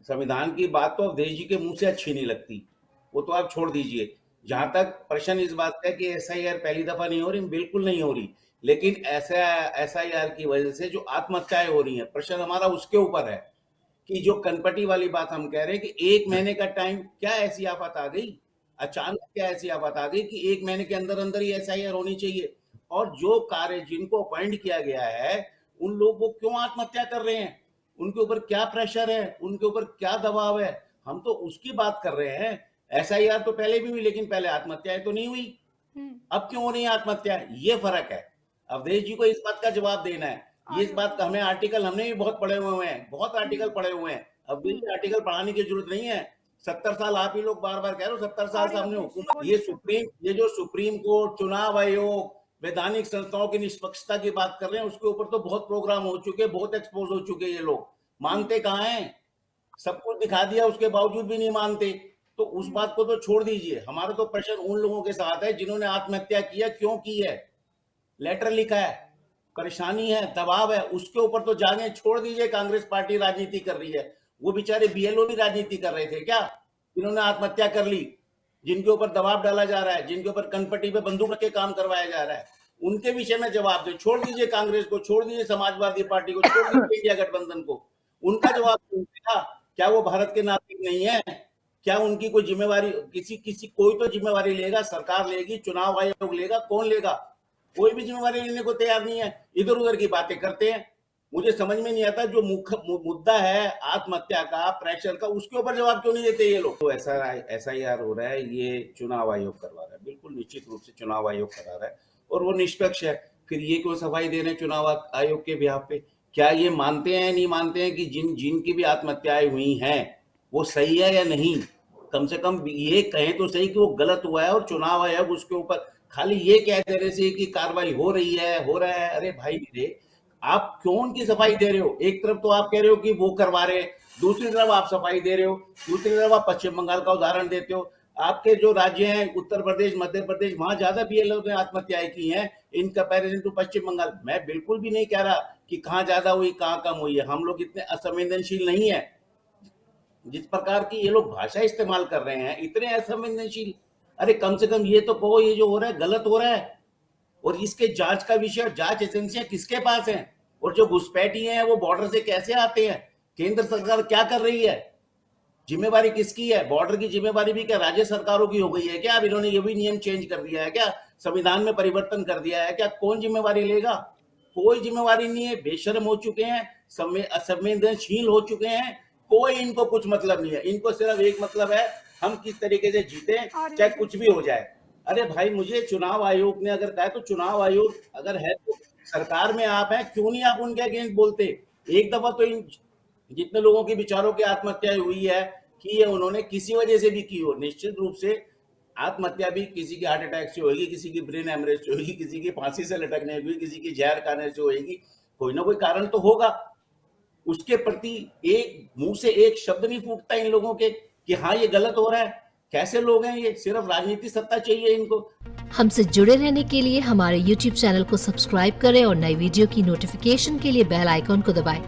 संविधान की बात तो अवधेश जी के मुंह से अच्छी नहीं लगती, वो तो आप छोड़ दीजिए। जहां तक प्रश्न इस बात का है कि एसआईआर पहली दफा नहीं हो रही, बिल्कुल नहीं हो रही, लेकिन ऐसा एसआईआर की वजह से जो आत्महत्याएं हो रही हैं, प्रश्न हमारा उसके ऊपर है कि जो कनपटी वाली बात हम कह रहे हैं कि 1 महीने का टाइम, क्या ऐसी आफत आ गई, अचानक क्या ऐसी आफत आ गई कि 1 महीने के अंदर अंदर ही एसआईआर होनी चाहिए? और जो कार्य जिनको अपॉइंट किया गया है, उन लोग वो क्यों आत्महत्या कर रहे हैं? उनके ऊपर क्या प्रेशर है, उनके ऊपर क्या दबाव है? हम तो उसकी बात कर रहे हैं। एसआईआर तो पहले भी हुई, लेकिन पहले आत्महत्याएं तो नहीं हुई, अब क्यों हो रही है आत्महत्या? ये फर्क है। अवधेश जी को इस बात का जवाब देना है। ये इस बात का हमें आर्टिकल हमने भी बहुत पढ़े हुए हैं, बहुत आर्टिकल पढ़े हुए हैं। अवधेश जी आर्टिकल पढ़ाने की जरूरत नहीं है। 70 साल आप ही लोग बार बार कह रहे हो, 70 साल से हमने हुकूमत, ये जो सुप्रीम कोर्ट, चुनाव आयोग, वैधानिक संस्थाओं की निष्पक्षता की बात कर रहे हैं, उसके ऊपर तो बहुत प्रोग्राम हो चुके, बहुत एक्सपोज हो चुके ये लोग, मानते कहाँ हैं? सब कुछ दिखा दिया, उसके बावजूद भी नहीं मानते। तो उस बात को तो छोड़ दीजिए। हमारा तो प्रश्न उन लोगों के साथ है जिन्होंने आत्महत्या किया, क्यों की है, लेटर लिखा है, परेशानी है, दबाव है, उसके ऊपर तो जागे। छोड़ दीजिए कांग्रेस पार्टी राजनीति कर रही है, वो बेचारे बीएलओ भी राजनीति कर रहे थे क्या, जिन्होंने आत्महत्या कर ली, जिनके ऊपर दबाव डाला जा रहा है, जिनके ऊपर कनपट्टी पे बंदूक रख के काम करवाया जा रहा है, उनके विषय में जवाब दे। छोड़ दीजिए कांग्रेस को, छोड़ दीजिए समाजवादी पार्टी को, छोड़ दीजिए इंडिया गठबंधन को, उनका जवाब कौन देगा? क्या वो भारत के नागरिक नहीं है? क्या उनकी कोई जिम्मेवारी, किसी किसी कोई तो जिम्मेवारी लेगा, सरकार लेगी, चुनाव आयोग लेगा, कौन लेगा? कोई भी जिम्मेवारी लेने को तैयार नहीं है, इधर उधर की बातें करते हैं। मुझे समझ में नहीं आता, जो मुद्दा है आत्महत्या का, प्रेशर का, उसके ऊपर जवाब क्यों नहीं देते ये लोग? तो एसआईआर हो रहा है, ये चुनाव आयोग करवा रहा है, बिल्कुल निश्चित रूप से चुनाव आयोग करा रहा है, और वो निष्पक्ष है। फिर ये क्यों सफाई दे रहे हैं चुनाव आयोग के बिहाफ पे? क्या ये मानते हैं, नहीं मानते हैं कि जिनकी भी आत्महत्याएं हुई हैं वो सही है या नहीं? कम से कम ये कहें तो सही कि वो गलत हुआ है, और चुनाव आयोग उसके ऊपर खाली ये कह दे रहे से कि कार्रवाई हो रही है, हो रहा है। अरे भाई मेरे, आप क्यों उनकी सफाई दे रहे हो? एक तरफ तो आप कह रहे हो कि वो करवा रहे हैं, दूसरी तरफ आप सफाई दे रहे हो, दूसरी तरफ आप पश्चिम बंगाल का उदाहरण देते हो। आपके जो राज्य हैं, उत्तर प्रदेश, मध्य प्रदेश, वहां ज्यादा बीएलओ ने आत्महत्याएं की हैं इन कंपैरिजन टू पश्चिम बंगाल। मैं बिल्कुल भी नहीं कह रहा कि कहाँ ज्यादा हुई, कहाँ कम हुई है। हम लोग इतने असंवेदनशील नहीं है। जिस प्रकार की ये लोग भाषा इस्तेमाल कर रहे हैं, इतने असंवेदनशील, अरे कम से कम ये तो कहो ये जो हो रहा है गलत हो रहा है, और इसके जांच का विषय, जांच एजेंसियां किसके पास हैं? और जो घुसपैठिए हैं वो बॉर्डर से कैसे आते हैं? केंद्र सरकार क्या कर रही है? जिम्मेवारी किसकी है? बॉर्डर की जिम्मेवारी भी क्या राज्य सरकारों की हो गई है क्या? अब इन्होंने ये भी नियम चेंज कर दिया है क्या? संविधान में परिवर्तन कर दिया है क्या? कौन जिम्मेवारी लेगा? कोई जिम्मेवारी नहीं है। बेशर्म हो चुके हैं, असंवेदनशील हो चुके हैं, कोई इनको कुछ मतलब नहीं है। इनको सिर्फ एक मतलब है, हम किस तरीके से जीते, चाहे कुछ भी हो जाए। अरे भाई, मुझे चुनाव आयोग ने अगर कहा, तो चुनाव आयोग अगर है तो सरकार में आप हैं, क्यों नहीं आप उनके अगेंस्ट बोलते? एक दफा तो इन जितने लोगों की विचारों की आत्महत्या हुई है, कि ये उन्होंने किसी वजह से भी की हो, निश्चित रूप से आत्महत्या भी किसी की हार्ट अटैक से होगी, किसी की ब्रेन हेमरेज से होगी, किसी की फांसी से लटकने होगी, किसी की जहर खाने से होगी, कोई ना कोई कारण तो होगा। उसके प्रति एक मुंह से एक शब्द नहीं फूटता इन लोगों के कि हाँ ये गलत हो रहा है। कैसे लोग हैं ये? सिर्फ राजनीति सत्ता चाहिए इनको। हमसे जुड़े रहने के लिए हमारे YouTube चैनल को सब्सक्राइब करें और नई वीडियो की नोटिफिकेशन के लिए बेल आइकॉन को दबाएं।